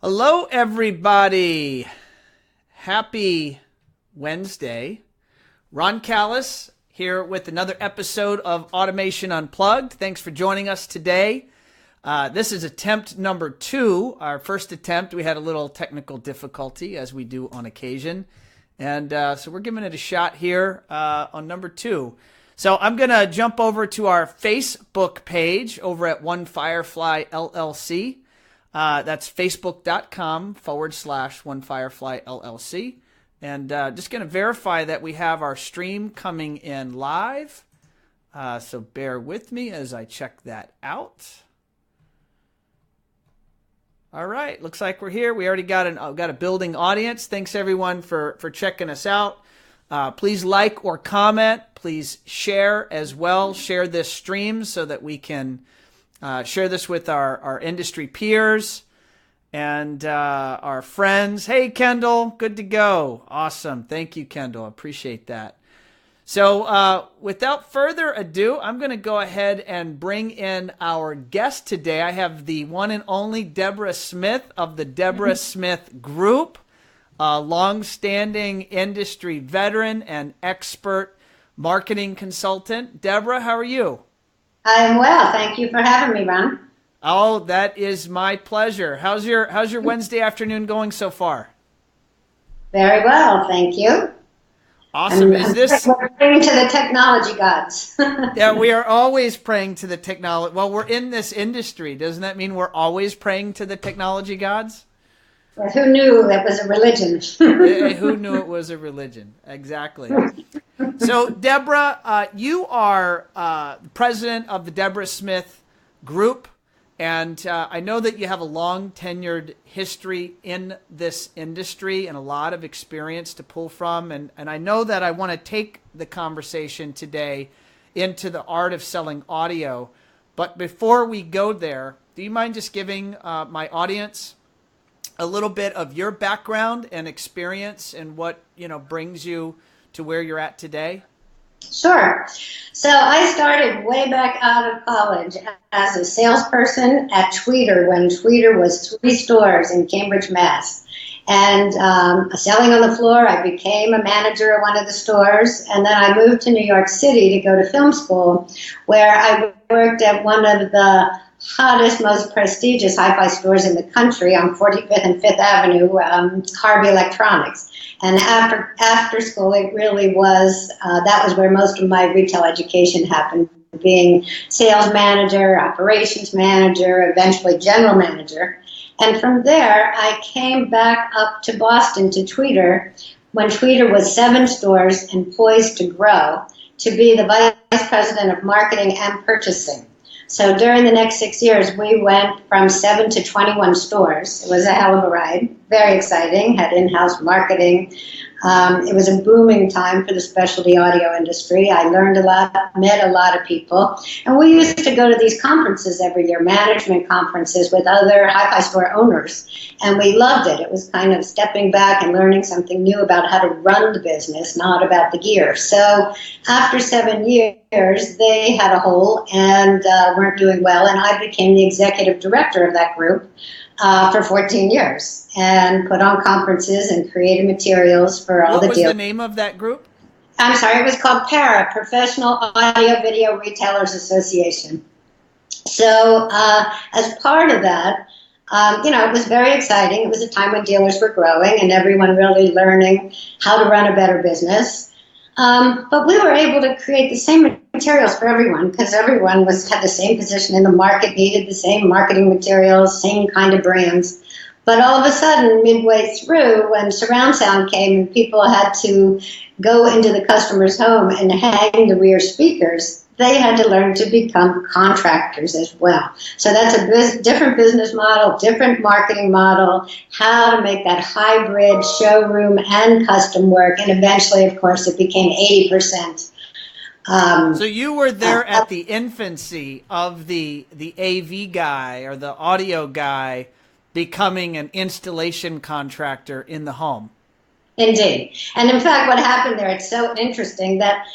Hello, everybody. Happy Wednesday. Ron Callis here with another episode of Automation Unplugged. Thanks for joining us today. This is attempt number 2. Our first attempt, we had a little technical difficulty, as we do on occasion. And so we're giving it a shot here on number 2. So I'm going to jump over to our Facebook page over at One Firefly LLC. That's facebook.com/One Firefly LLC. And just going to verify that we have our stream coming in live. So bear with me as I check that out. All right, looks like we're here. We already got a building audience. Thanks everyone for checking us out. Please like or comment. Please share as well. Share this stream so that we can share this with our industry peers and our friends. Hey, Kendall, good to go. Awesome. Thank you, Kendall. Appreciate that. So without further ado, I'm going to go ahead and bring in our guest today. I have the one and only Deborah Smith of the Deborah Smith Group, a long-standing industry veteran and expert marketing consultant. Deborah, how are you? I'm well. Thank you for having me, Ron. Oh, that is my pleasure. How's your Wednesday afternoon going so far? Very well, thank you. Awesome. We're praying to the technology gods. Yeah, we are always praying to the technology. Well, we're in this industry. Doesn't that mean we're always praying to the technology gods? Well, who knew that was a religion? Who knew it was a religion? Exactly. So, Deborah, you are president of the Deborah Smith Group, and I know that you have a long tenured history in this industry and a lot of experience to pull from. And I know that I want to take the conversation today into the art of selling audio. But before we go there, do you mind just giving my audience a little bit of your background and experience and what, brings you to where you're at today? Sure. So I started way back out of college as a salesperson at Tweeter when Tweeter was 3 stores in Cambridge, Mass. And selling on the floor, I became a manager at one of the stores. And then I moved to New York City to go to film school, where I worked at one of the hottest, most prestigious hi-fi stores in the country on 45th and 5th Avenue, Harvey Electronics. And after school, it really was, that was where most of my retail education happened, being sales manager, operations manager, eventually general manager. And from there, I came back up to Boston to Tweeter when Tweeter was 7 stores and poised to grow to be the vice president of marketing and purchasing. So during the next 6 years, we went from 7 to 21 stores. It was a hell of a ride, very exciting, had in-house marketing. It was a booming time for the specialty audio industry. I learned a lot, met a lot of people. And we used to go to these conferences every year, management conferences with other hi-fi store owners. And we loved it. It was kind of stepping back and learning something new about how to run the business, not about the gear. So after 7 years, they had a hole and weren't doing well. And I became the executive director of that group for 14 years and put on conferences and created materials for all the deals. What was the name of that group? I'm sorry, it was called PARA, Professional Audio Video Retailers Association. So as part of that, it was very exciting. It was a time when dealers were growing and everyone really learning how to run a better business. But we were able to create the same materials for everyone because everyone had the same position in the market, needed the same marketing materials, same kind of brands. But all of a sudden, midway through, when surround sound came and people had to go into the customer's home and hang the rear speakers, they had to learn to become contractors as well. So that's a different business model, different marketing model, how to make that hybrid showroom and custom work. And eventually, of course, it became 80%. So you were there at the infancy of the AV guy or the audio guy becoming an installation contractor in the home. Indeed. And in fact, what happened there, it's so interesting that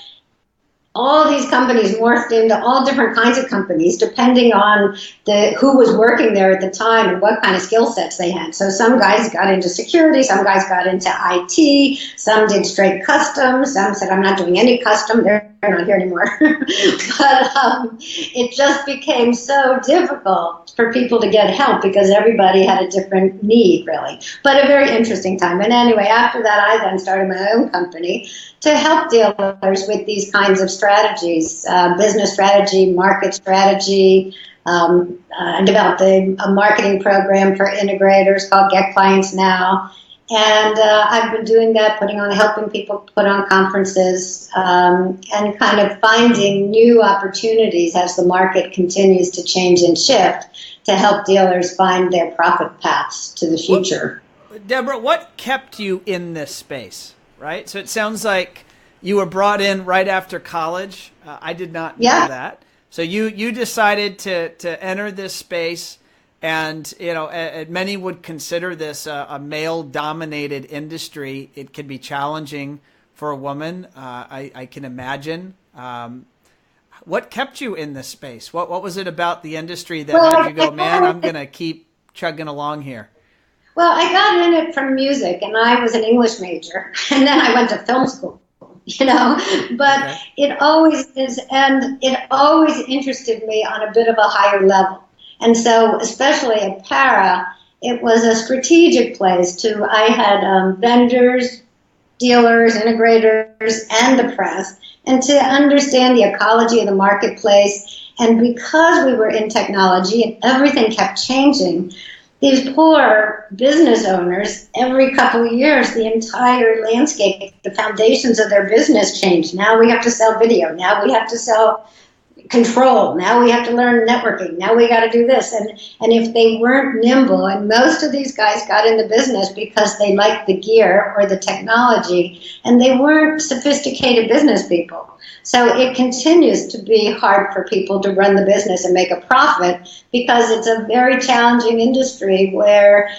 all these companies morphed into all different kinds of companies depending on who was working there at the time and what kind of skill sets they had. So some guys got into security, some guys got into IT, some did straight custom, some said, I'm not doing any custom, they're not here anymore. But it just became so difficult for people to get help because everybody had a different need, really. But a very interesting time. And anyway, after that, I then started my own company to help dealers with these kinds of strategies, business strategy, market strategy. I developed a marketing program for integrators called Get Clients Now. And I've been doing that, helping people put on conferences and kind of finding new opportunities as the market continues to change and shift to help dealers find their profit paths to the future. Deborah, what kept you in this space, right? So it sounds like you were brought in right after college. I did not know that. So you decided to enter this space. And, many would consider this a male-dominated industry. It can be challenging for a woman, I can imagine. What kept you in this space? What was it about the industry that had you go, man, I'm going to keep chugging along here? Well, I got in it from music, and I was an English major, and then I went to film school. But It always is, and it always interested me on a bit of a higher level. And so, especially at Para, it was a strategic place I had vendors, dealers, integrators, and the press, and to understand the ecology of the marketplace. And because we were in technology and everything kept changing, these poor business owners, every couple of years, the entire landscape, the foundations of their business changed. Now we have to sell video. Now we have to sell control. Now we have to learn networking. Now we got to do this. And if they weren't nimble, and most of these guys got in the business because they liked the gear or the technology, and they weren't sophisticated business people. So it continues to be hard for people to run the business and make a profit because it's a very challenging industry where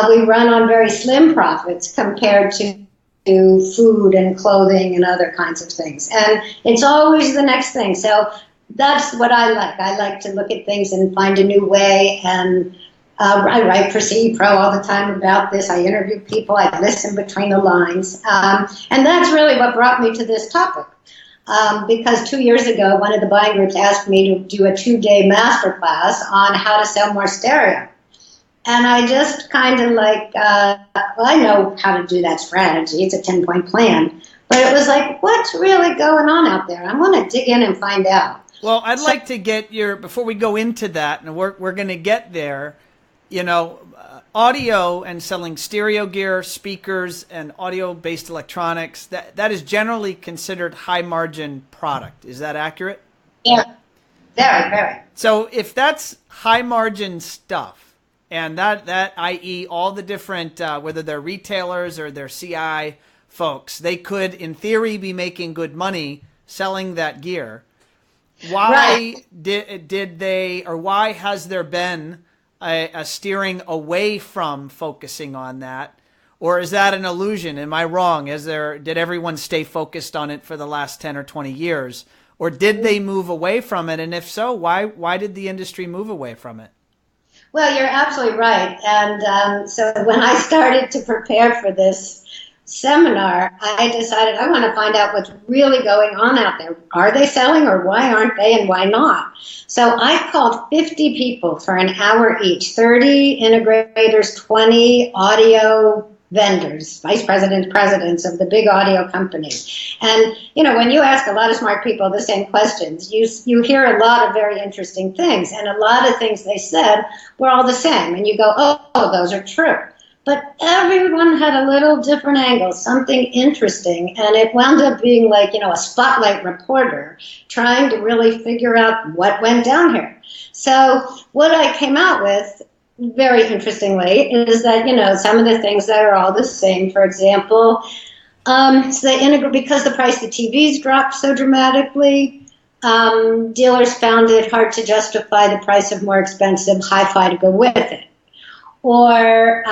we run on very slim profits compared to food and clothing and other kinds of things. And it's always the next thing. So that's what I like. I like to look at things and find a new way. And I write for CE Pro all the time about this. I interview people. I listen between the lines. And that's really what brought me to this topic. Because 2 years ago, one of the buying groups asked me to do a 2-day masterclass on how to sell more stereo. And I just kind of I know how to do that strategy. It's a 10-point plan. But it was like, what's really going on out there? I want to dig in and find out. Well, I'd like to get before we go into that, and we're going to get there, audio and selling stereo gear, speakers, and audio-based electronics, that is generally considered high-margin product. Is that accurate? Yeah, very, very. So if that's high-margin stuff, and that i.e. all the different, whether they're retailers or they're CI folks, they could, in theory, be making good money selling that gear. Why did they, or why has there been a steering away from focusing on that? Or is that an illusion? Am I wrong? Did everyone stay focused on it for the last 10 or 20 years? Or did they move away from it? And if so, why did the industry move away from it? Well, you're absolutely right. And so when I started to prepare for this seminar, I decided I want to find out what's really going on out there. Are they selling, or why aren't they, and why not? So I called 50 people for an hour each, 30 integrators, 20 audio vendors, vice presidents, presidents of the big audio companies. And, when you ask a lot of smart people the same questions, you hear a lot of very interesting things. And a lot of things they said were all the same. And you go, oh, those are true. But everyone had a little different angle, something interesting, and it wound up being like, a spotlight reporter trying to really figure out what went down here. So what I came out with, very interestingly, is that, some of the things that are all the same. For example, because the price of TVs dropped so dramatically, dealers found it hard to justify the price of more expensive hi-fi to go with it. Or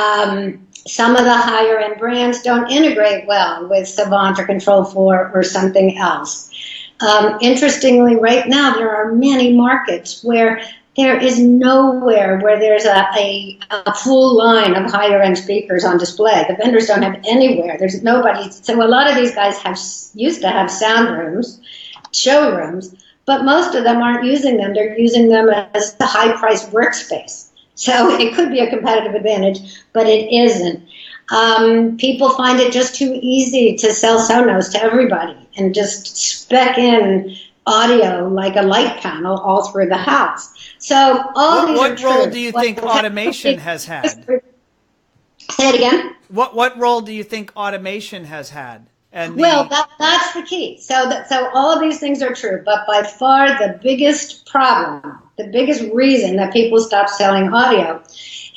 some of the higher-end brands don't integrate well with Savant or Control4 or something else. Interestingly, right now there are many markets where there is nowhere where there's a full line of higher end speakers on display. The vendors don't have anywhere. There's nobody. So a lot of these guys used to have sound rooms, showrooms, but most of them aren't using them. They're using them as the high priced workspace. So it could be a competitive advantage, but it isn't. People find it just too easy to sell Sonos to everybody and just spec in audio like a light panel all through the house. So what role do you think automation has had? Say it again. What role do you think automation has had? And that's the key. So all of these things are true, but by far the biggest problem, the biggest reason that people stop selling audio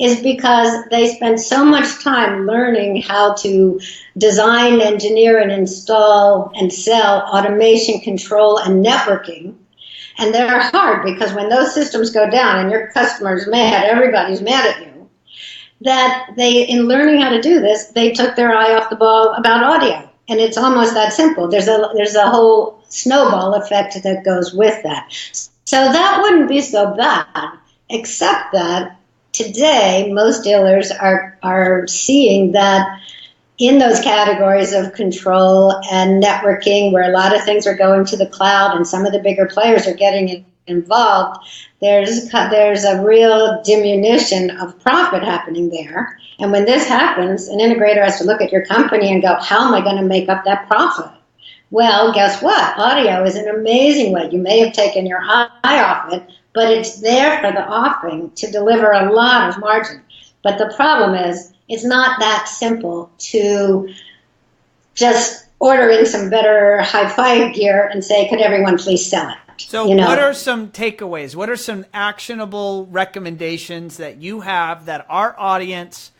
is because they spend so much time learning how to design, engineer, and install and sell automation, control, and networking. And they're hard because when those systems go down and your customer's mad, everybody's mad at you, that in learning how to do this, they took their eye off the ball about audio. And it's almost that simple. There's a whole snowball effect that goes with that. So that wouldn't be so bad, except that today most dealers are seeing that in those categories of control and networking, where a lot of things are going to the cloud and some of the bigger players are getting involved, there's a real diminution of profit happening there. And when this happens, an integrator has to look at your company and go, how am I going to make up that profit? Well, guess what? Audio is an amazing way. You may have taken your eye off it, but it's there for the offering to deliver a lot of margin. But the problem is, it's not that simple to just order in some better hi-fi gear and say, could everyone please sell it? So what are some takeaways? What are some actionable recommendations that you have that our audience,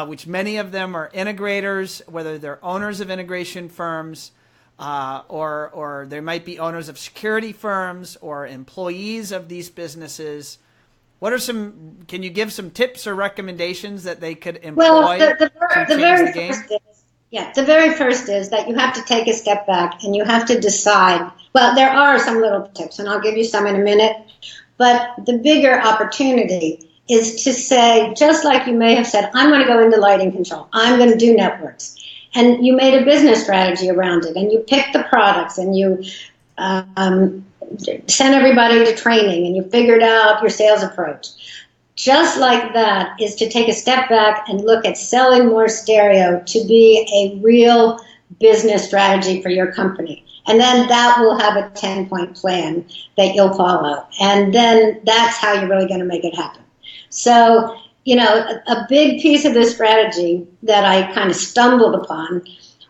which many of them are integrators, whether they're owners of integration firms, or they might be owners of security firms or employees of these businesses. Can you give some tips or recommendations that they could employ the very first is that you have to take a step back and you have to decide. Well, there are some little tips, and I'll give you some in a minute, but the bigger opportunity is to say, just like you may have said, I'm going to go into lighting control, I'm going to do networks. And you made a business strategy around it, and you picked the products, and you sent everybody to training, and you figured out your sales approach. Just like that is to take a step back and look at selling more stereo to be a real business strategy for your company. And then that will have a 10-point plan that you'll follow. And then that's how you're really going to make it happen. So, a big piece of this strategy that I kind of stumbled upon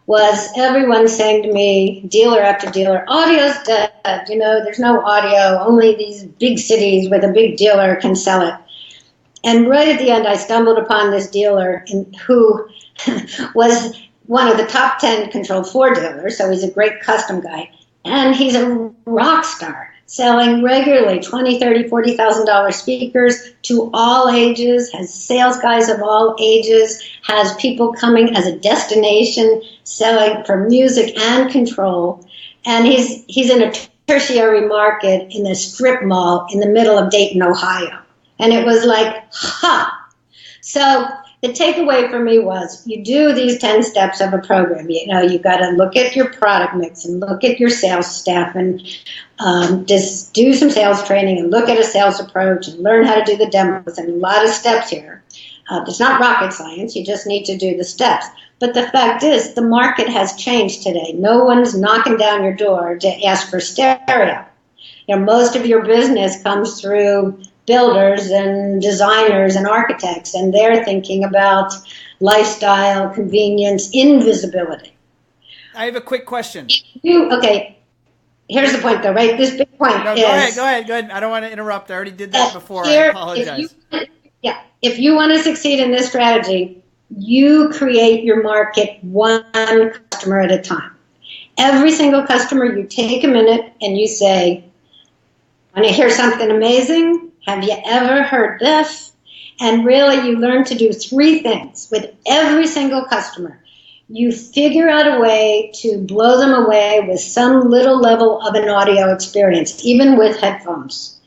was everyone saying to me, dealer after dealer, audio's dead. There's no audio. Only these big cities with a big dealer can sell it. And right at the end, I stumbled upon this dealer who was one of the top 10 Control 4 dealers, so he's a great custom guy. And he's a rock star, selling regularly $20,000, $30,000, $40,000 speakers to all ages, has sales guys of all ages, has people coming as a destination, selling for music and control. And he's in a tertiary market in a strip mall in the middle of Dayton, Ohio. And it was like, So the takeaway for me was, you do these 10 steps of a program. You got to look at your product mix and look at your sales staff and just do some sales training and look at a sales approach and learn how to do the demos, and a lot of steps here. It's not rocket science. You just need to do the steps. But the fact is, the market has changed today. No one's knocking down your door to ask for stereo. Most of your business comes through builders and designers and architects, and they're thinking about lifestyle, convenience, invisibility. I have a quick question. Okay, here's the point though, right? This big point is... Go ahead. I don't want to interrupt. I already did that before. I apologize. If you want to succeed in this strategy, you create your market one customer at a time. Every single customer, you take a minute and you say, want to hear something amazing? Have you ever heard this? And really, you learn to do three things with every single customer. you figure out a way to blow them away with some little level of an audio experience, even with headphones.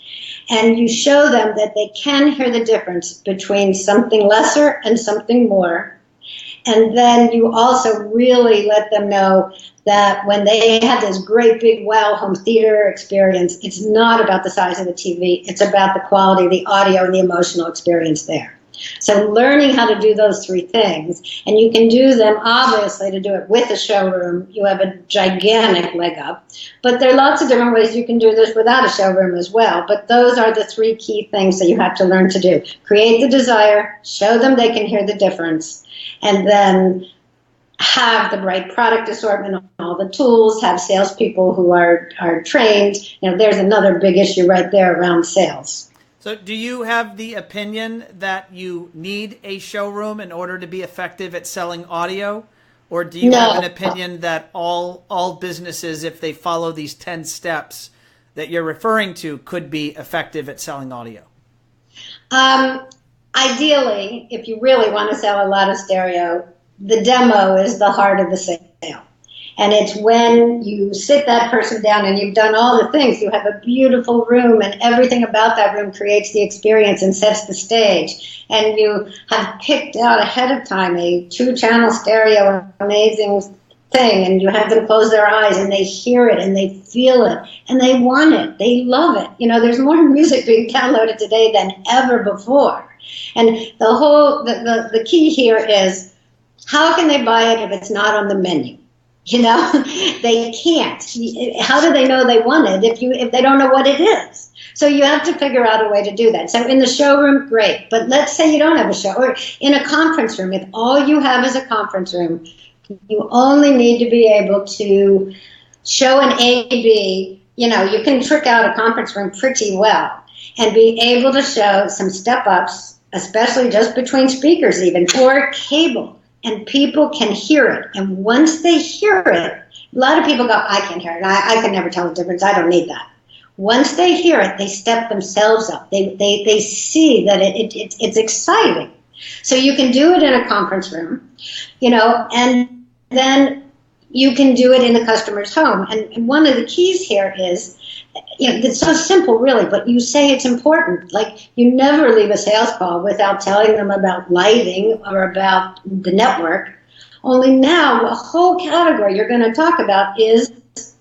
And you show them that they can hear the difference between something lesser and something more. And then you also really let them know that when they have this great big wow home theater experience, it's not about the size of the TV, it's about the quality of the audio and the emotional experience there. So learning how to do those three things, and you can do them, obviously, to do it with a showroom, you have a gigantic leg up. But there are lots of different ways you can do this without a showroom as well. But those are the three key things that you have to learn to do. Create the desire, show them they can hear the difference, and then have the right product assortment, all the tools, have salespeople who are trained. There's another big issue right there around sales. So do you have the opinion that you need a showroom in order to be effective at selling audio? Or do you have an opinion that all businesses, if they follow these 10 steps that you're referring to, could be effective at selling audio? Ideally, if you really want to sell a lot of stereo, the demo is the heart of the sale. And it's when you sit that person down and you've done all the things. You have a beautiful room and everything about that room creates the experience and sets the stage. And you have picked out ahead of time a 2-channel stereo, amazing thing, and you have them close their eyes and they hear it and they feel it and they want it. They love it. There's more music being downloaded today than ever before. And the key here is, how can they buy it if it's not on the menu? They can't. How do they know they want it if they don't know what it is? So you have to figure out a way to do that. So in the showroom, great. But let's say you don't have a show, or in a conference room, if all you have is a conference room, you only need to be able to show an A/B. You can trick out a conference room pretty well and be able to show some step-ups, especially just between speakers even, or cable. And people can hear it. And once they hear it, a lot of people go, I can't hear it. I can never tell the difference. I don't need that. Once they hear it, they step themselves up. They see that it's exciting. So you can do it in a conference room, and then you can do it in the customer's home. And one of the keys here is, it's so simple, really, but you say it's important. Like, you never leave a sales call without telling them about lighting or about the network. Only now, a whole category you're going to talk about is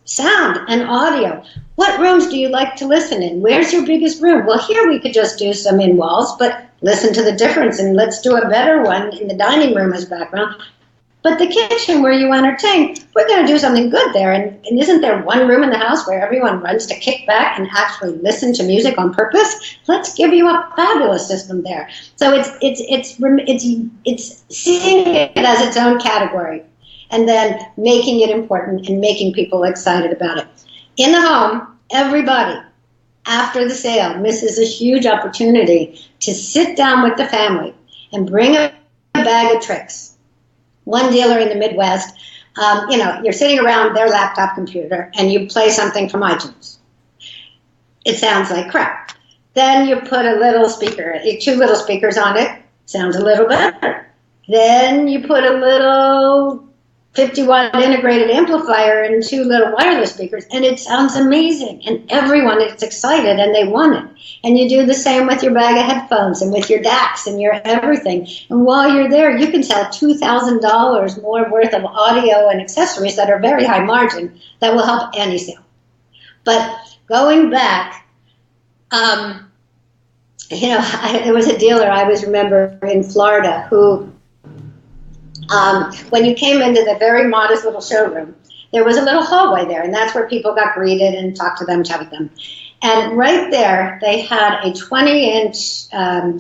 sound and audio. What rooms do you like to listen in? Where's your biggest room? Well, here we could just do some in walls, but listen to the difference, and let's do a better one in the dining room as background. But the kitchen where you entertain, we're going to do something good there. And isn't there one room in the house where everyone runs to kick back and actually listen to music on purpose? Let's give you a fabulous system there. So it's seeing it as its own category, and then making it important and making people excited about it. In the home, everybody, after the sale, misses a huge opportunity to sit down with the family and bring a bag of tricks. One dealer in the Midwest, you're sitting around their laptop computer and you play something from iTunes. It sounds like crap. Then you put a little speaker, 2 little speakers on it, sounds a little better. Then you put a little 50-watt integrated amplifier and 2 little wireless speakers, and it sounds amazing. And everyone is excited and they want it. And you do the same with your bag of headphones and with your DACs and your everything. And while you're there, you can sell $2,000 more worth of audio and accessories that are very high margin that will help any sale. But going back, there was a dealer I always remember in Florida who, when you came into the very modest little showroom, there was a little hallway there, and that's where people got greeted and talked to them, chat with them. And right there, they had a 20-inch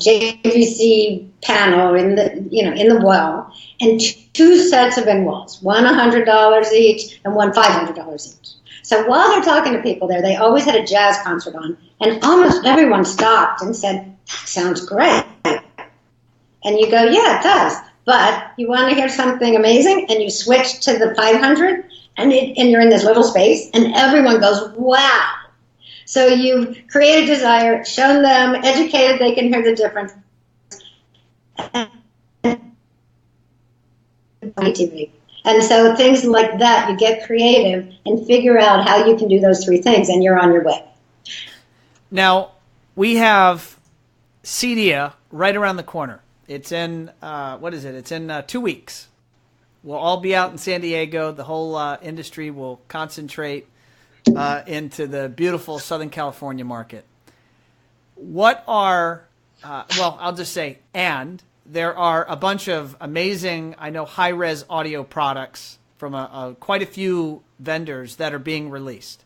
JVC panel in the wall, and 2 sets of in walls, one $100 each and one $500 each. So while they're talking to people there, they always had a jazz concert on, and almost everyone stopped and said, "That sounds great." And you go, "Yeah, it does." But you want to hear something amazing, and you switch to the 500, and you're in this little space, and everyone goes, "Wow." So you've created desire, shown them, educated, they can hear the difference. TV. And so things like that, you get creative and figure out how you can do those three things, and you're on your way. Now, we have CEDIA right around the corner. It's in, It's in 2 weeks. We'll all be out in San Diego. The whole industry will concentrate into the beautiful Southern California market. What are, I'll just say, and there are a bunch of amazing, I know, high-res audio products from quite a few vendors that are being released.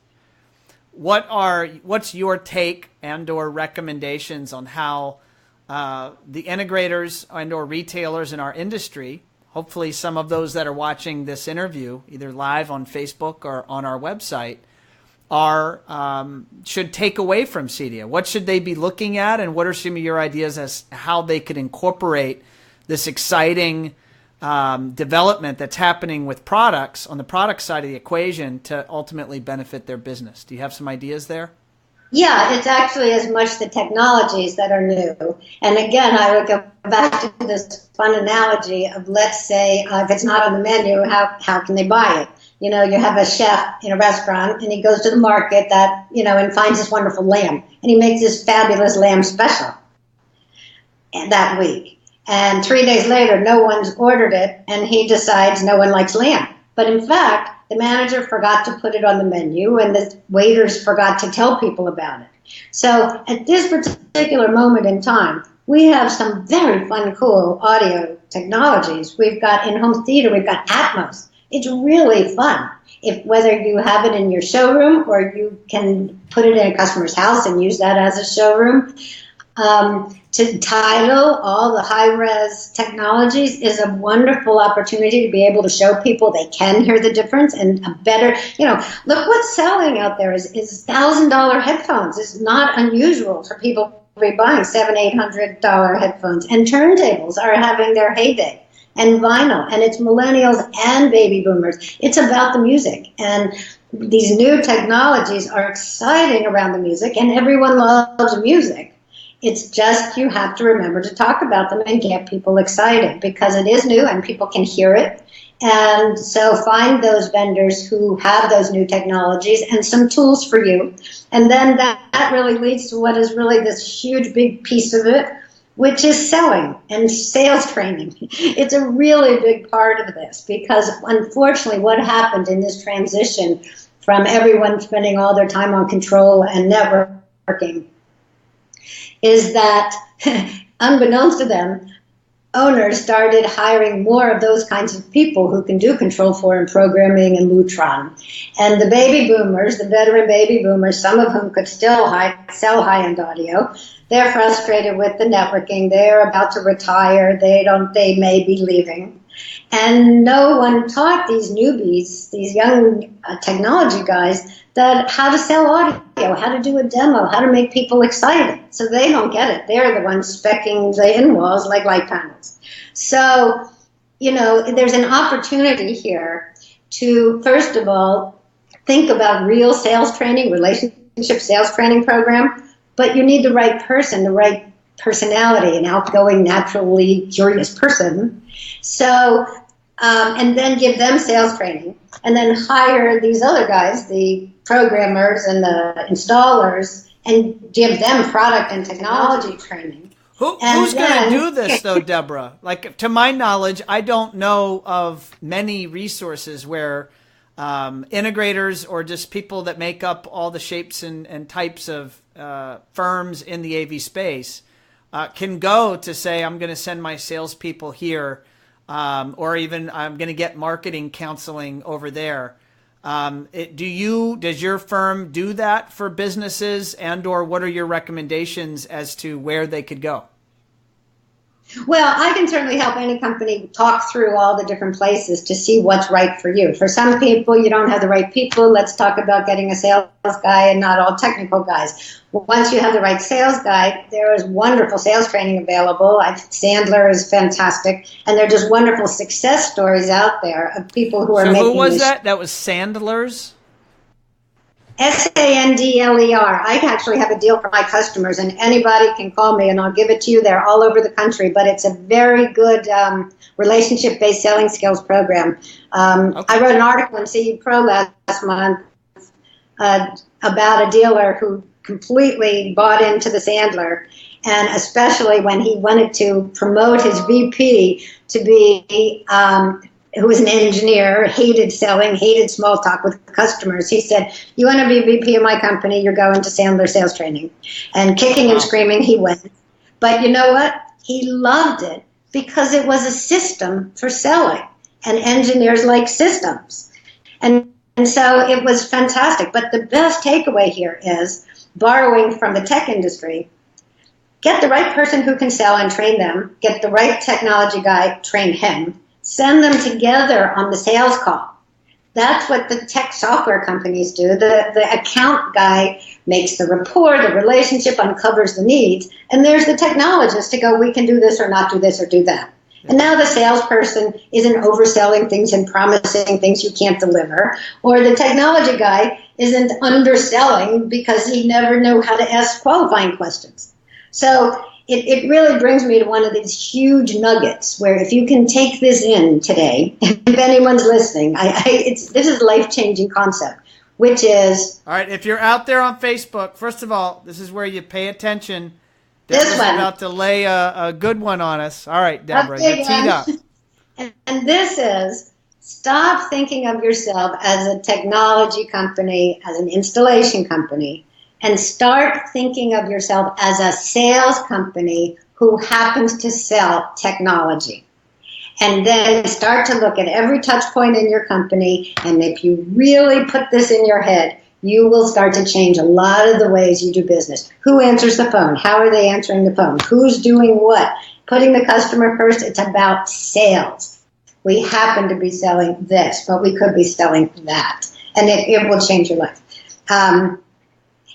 What's your take and or recommendations on how the integrators and or retailers in our industry, hopefully some of those that are watching this interview, either live on Facebook or on our website, should take away from CEDIA? What should they be looking at, and what are some of your ideas as how they could incorporate this exciting development that's happening with products on the product side of the equation to ultimately benefit their business? Do you have some ideas there? Yeah, it's actually as much the technologies that are new. And again, I would go back to this fun analogy of, let's say, if it's not on the menu, how can they buy it? You know, you have a chef in a restaurant, and he goes to the market and finds this wonderful lamb, and he makes this fabulous lamb special that week. And 3 days later, no one's ordered it, and he decides no one likes lamb. But in fact, the manager forgot to put it on the menu, and the waiters forgot to tell people about it. So at this particular moment in time, we have some very fun, cool audio technologies. We've got in-home theater, we've got Atmos. It's really fun. Whether you have it in your showroom or you can put it in a customer's house and use that as a showroom. To title all the high-res technologies is a wonderful opportunity to be able to show people they can hear the difference, and a better, look what's selling out there is $1,000 headphones. It's not unusual for people to be buying $700-800 headphones, and turntables are having their heyday, and vinyl, and it's millennials and baby boomers. It's about the music, and these new technologies are exciting around the music, and everyone loves music. It's just you have to remember to talk about them and get people excited, because it is new and people can hear it. And so find those vendors who have those new technologies and some tools for you. And then that really leads to what is really this huge big piece of it, which is selling and sales training. It's a really big part of this, because unfortunately what happened in this transition from everyone spending all their time on control and networking is that, unbeknownst to them, owners started hiring more of those kinds of people who can do Control 4 and programming and Lutron. And the baby boomers, the veteran baby boomers, some of whom could still sell high-end audio, they're frustrated with the networking. They're about to retire. They may be leaving. And no one taught these newbies, these young technology guys, that how to sell audio, how to do a demo, how to make people excited. So they don't get it. They're the ones speccing the in-walls like light panels. So, there's an opportunity here to, first of all, think about real sales training, relationship sales training program, but you need the right person, the right personality, an outgoing, naturally curious person. So, and then give them sales training, and then hire these other guys, the programmers and the installers, and give them product and technology training. Who's going to do this, though, Deborah? Like, to my knowledge, I don't know of many resources where integrators or just people that make up all the shapes and types of firms in the AV space can go to say, I'm going to send my salespeople here, or even I'm going to get marketing counseling over there. Does your firm do that for businesses, and or what are your recommendations as to where they could go? Well, I can certainly help any company talk through all the different places to see what's right for you. For some people, you don't have the right people. Let's talk about getting a sales guy and not all technical guys. Once you have the right sales guy, there is wonderful sales training available. Sandler is fantastic, and there are just wonderful success stories out there of people who are making. So who was that? That was Sandler's? Sandler. I actually have a deal for my customers, and anybody can call me, and I'll give it to you. They're all over the country, but it's a very good relationship-based selling skills program. I wrote an article in CE Pro last month about a dealer who completely bought into the Sandler, and especially when he wanted to promote his VP to be who was an engineer, hated selling, hated small talk with customers. He said, you want to be VP of my company, you're going to Sandler sales training. And kicking and screaming, he went. But you know what? He loved it because it was a system for selling. And engineers like systems. And so it was fantastic. But the best takeaway here is, borrowing from the tech industry, get the right person who can sell and train them, get the right technology guy, train him, send them together on the sales call. That's what the tech software companies do. The account guy makes the rapport, the relationship, uncovers the needs, and there's the technologist to go, we can do this or not do this or do that. And now the salesperson isn't overselling things and promising things you can't deliver, or the technology guy isn't underselling because he never knew how to ask qualifying questions. So it really brings me to one of these huge nuggets where if you can take this in today, if anyone's listening, this is a life-changing concept, which is... All right, if you're out there on Facebook, first of all, this is where you pay attention. Deborah's about to lay a good one on us. All right, Deborah, you're teed up. And this is, stop thinking of yourself as a technology company, as an installation company, and start thinking of yourself as a sales company who happens to sell technology. And then start to look at every touch point in your company, and if you really put this in your head, you will start to change a lot of the ways you do business. Who answers the phone? How are they answering the phone? Who's doing what? Putting the customer first, it's about sales. We happen to be selling this, but we could be selling that. And it will change your life.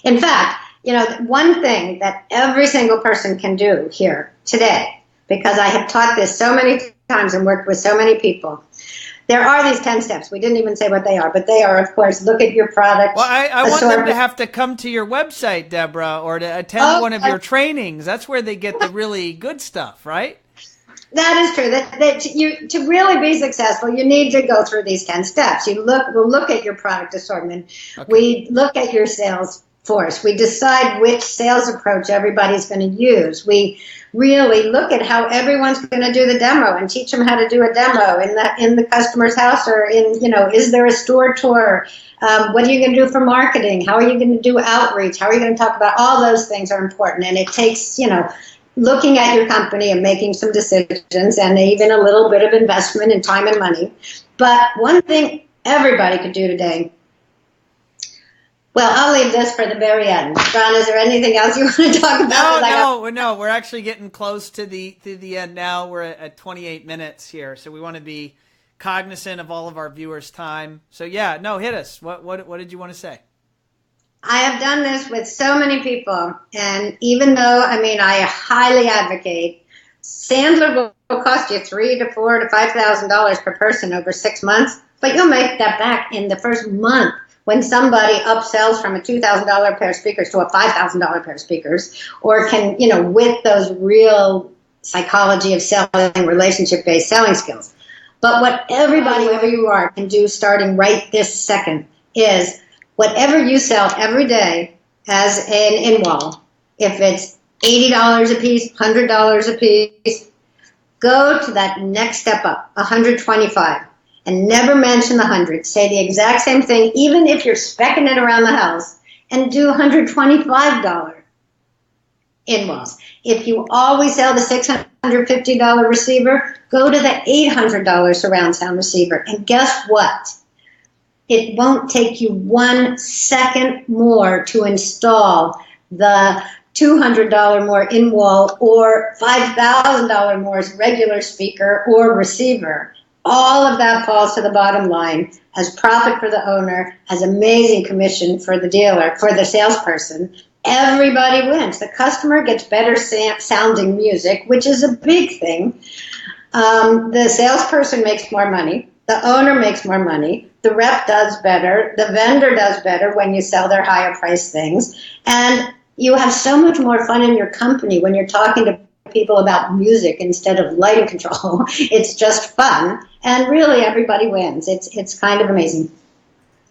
In fact, one thing that every single person can do here today, because I have taught this so many times and worked with so many people, there are these 10 steps. We didn't even say what they are, but they are, of course, look at your product. Well, I want them to have to come to your website, Deborah, or to attend one of your trainings. That's where they get the really good stuff, right? That is true. To really be successful, you need to go through these 10 steps. We'll look at your product assortment. Okay. We look at your sales force. We decide which sales approach everybody's going to use. We really look at how everyone's going to do the demo and teach them how to do a demo in the customer's house, or is there a store tour? What are you going to do for marketing? How are you going to do outreach? How are you going to talk about all those things are important, and it takes looking at your company and making some decisions, and even a little bit of investment in time and money. But one thing everybody could do today. Well, I'll leave this for the very end. Ron, is there anything else you want to talk about? No. We're actually getting close to the end now. We're at 28 minutes here, so we want to be cognizant of all of our viewers' time. So yeah, hit us. What did you want to say? I have done this with so many people, and even though I highly advocate, Sandler will cost you $3,000 to $4,000 to $5,000 per person over 6 months, but you'll make that back in the first month. When somebody upsells from a $2,000 pair of speakers to a $5,000 pair of speakers, or can, with those real psychology of selling, relationship-based selling skills. But what everybody, wherever you are, can do starting right this second is whatever you sell every day as an in-wall, if it's $80 a piece, $100 a piece, go to that next step up, $125. And never mention the 100. Say the exact same thing, even if you're specking it around the house, and do $125 in-walls. If you always sell the $650 receiver, go to the $800 surround sound receiver. And guess what? It won't take you 1 second more to install the $200 more in-wall or $5,000 more regular speaker or receiver. All of that falls to the bottom line as profit for the owner, as amazing commission for the dealer, for the salesperson. Everybody wins. The customer gets better sounding music, which is a big thing. The salesperson makes more money. the owner makes more money, the rep does better, the vendor does better when you sell their higher priced things, and you have so much more fun in your company when you're talking to people about music instead of lighting control. It's just fun, and really everybody wins. It's kind of amazing.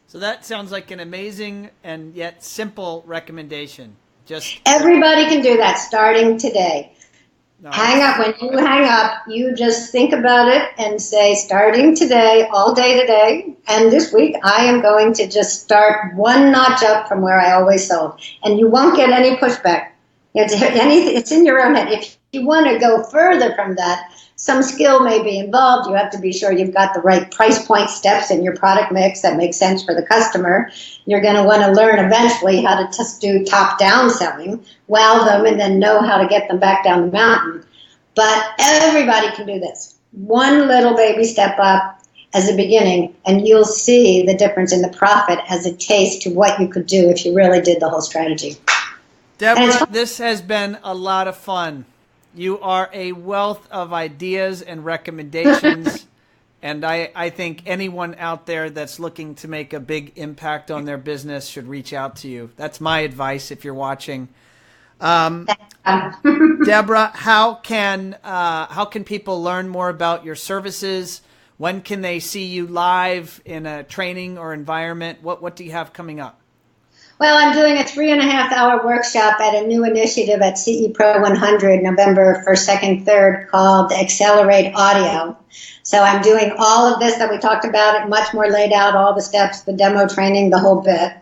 So that sounds like an amazing and yet simple recommendation. Just everybody can do that starting today. Nice. Hang up. When you hang up, you just think about it and say, starting today, all day today, and this week, I am going to just start one notch up from where I always sold. And you won't get any pushback. It's in your own head. If you want to go further from that, some skill may be involved. You have to be sure you've got the right price point steps in your product mix that makes sense for the customer. You're going to want to learn eventually how to just do top-down selling, wow them, and then know how to get them back down the mountain. But everybody can do this. One little baby step up as a beginning, and you'll see the difference in the profit as a taste to what you could do if you really did the whole strategy. Deborah, this has been a lot of fun. You are a wealth of ideas and recommendations, and I think anyone out there that's looking to make a big impact on their business should reach out to you. That's my advice if you're watching. Deborah, how can people learn more about your services? When can they see you live in a training or environment? What do you have coming up? Well, I'm doing a 3.5-hour workshop at a new initiative at CE Pro 100, November 1st, 2nd, 3rd, called Accelerate Audio. So I'm doing all of this that we talked about, it much more laid out, all the steps, the demo training, the whole bit.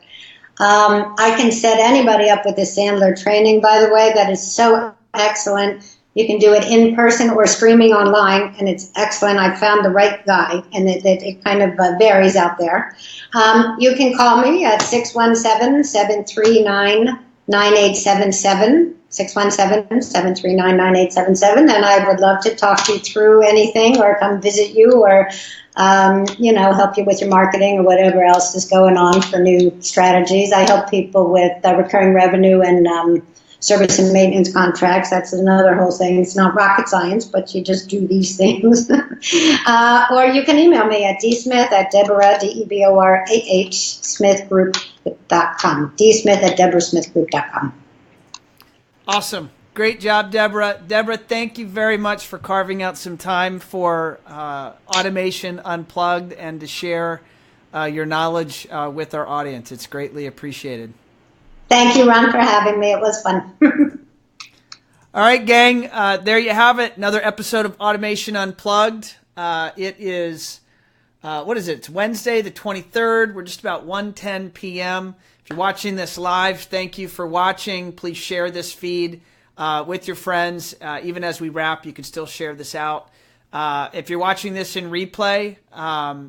I can set anybody up with this Sandler training, by the way, that is so excellent. You can do it in person or streaming online, and it's excellent. I found the right guy, and it kind of varies out there. You can call me at 617-739-9877, 617-739-9877, and I would love to talk you through anything or come visit you or help you with your marketing or whatever else is going on for new strategies. I help people with recurring revenue and service and maintenance contracts. That's another whole thing. It's not rocket science, but you just do these things. Or you can email me at dsmith@Deborah, Deborah, smithgroup.com. dsmith@deborahsmithgroup.com. Awesome. Great job, Deborah. Deborah, thank you very much for carving out some time for Automation Unplugged and to share your knowledge with our audience. It's greatly appreciated. Thank you, Ron, for having me. It was fun. All right, gang. There you have it. Another episode of Automation Unplugged. It is, what is it? It's Wednesday, the 23rd. We're just about 1:10 p.m. If you're watching this live, thank you for watching. Please share this feed with your friends. Even as we wrap, you can still share this out. If you're watching this in replay,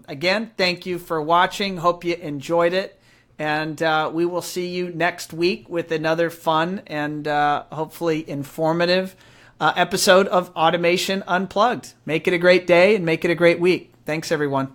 again, thank you for watching. Hope you enjoyed it. And we will see you next week with another fun and hopefully informative episode of Automation Unplugged. Make it a great day and make it a great week. Thanks, everyone.